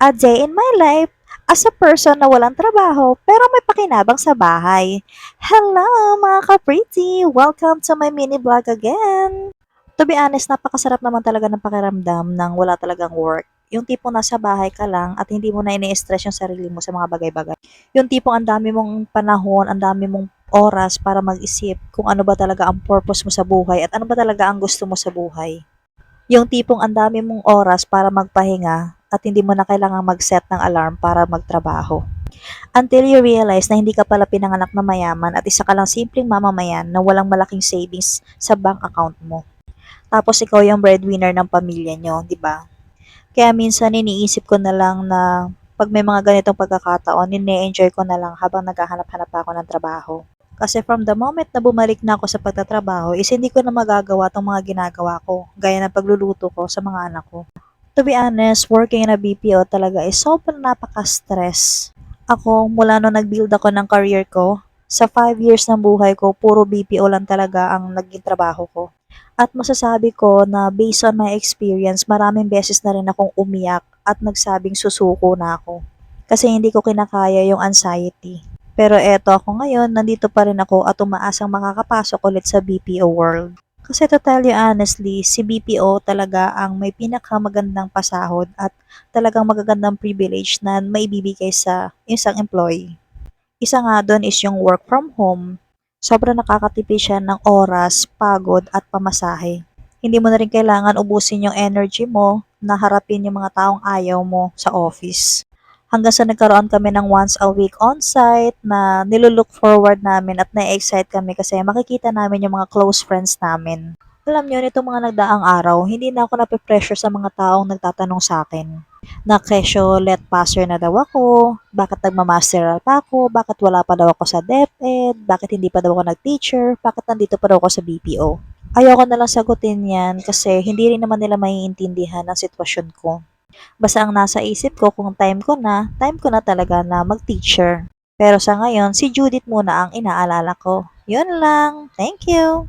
A day in my life as a person na walang trabaho pero may pakinabang sa bahay. Hello mga ka-pretty! Welcome to my mini vlog again! To be honest, napakasarap naman talaga ng pakiramdam ng wala talagang work. Yung tipong nasa bahay ka lang at hindi mo na ini-stress yung sarili mo sa mga bagay-bagay. Yung tipong ang dami mong panahon, ang dami mong oras para mag-isip kung ano ba talaga ang purpose mo sa buhay at ano ba talaga ang gusto mo sa buhay. Yung tipong ang dami mong oras para magpahinga at hindi mo na kailangang mag-set ng alarm para magtrabaho. Until you realize na hindi ka pala pinanganak na mayaman at isa ka lang simpleng mamamayan na walang malaking savings sa bank account mo. Tapos ikaw yung breadwinner ng pamilya nyo, di ba? Kaya minsan iniisip ko na lang na pag may mga ganitong pagkakataon, nine-enjoy ko na lang habang naghahanap-hanap ako ng trabaho. Kasi from the moment na bumalik na ako sa pagtatrabaho is hindi ko na magagawa tong mga ginagawa ko, gaya ng pagluluto ko sa mga anak ko. To be honest, working in a BPO talaga is sobrang napaka-stress. Ako, mula nung nag-build ako ng career ko, sa 5 years ng buhay ko, puro BPO lang talaga ang naging trabaho ko. At masasabi ko na based on my experience, maraming beses na rin akong umiyak at nagsabing susuko na ako. Kasi hindi ko kinakaya yung anxiety. Pero eto ako ngayon, nandito pa rin ako at umaasang makakapasok ulit sa BPO world. Kasi to tell you honestly, si BPO talaga ang may pinakamagandang pasahod at talagang magagandang privilege na maibibigay sa isang employee. Isa nga doon is yung work from home. Sobrang nakakatipid siya ng oras, pagod at pamasahe. Hindi mo na rin kailangan ubusin yung energy mo na harapin yung mga taong ayaw mo sa office. Hanggang sa nagkaroon kami ng once a week on-site na nilulook forward namin at na-excite kami kasi makikita namin yung mga close friends namin. Alam niyo, nitong mga nagdaang araw, hindi na ako nape-pressure sa mga taong nagtatanong sa akin na kesyo let passer na daw ako, bakit nagmamasteral pa ako, bakit wala pa daw ako sa DepEd, bakit hindi pa daw ako nag-teacher, bakit nandito pa daw ako sa BPO. Ayoko na lang sagutin yan kasi hindi rin naman nila maiintindihan ang sitwasyon ko. Basta ang nasa isip ko kung time ko na talaga na mag-teacher. Pero sa ngayon, si Judith muna ang inaalala ko. Yun lang. Thank you!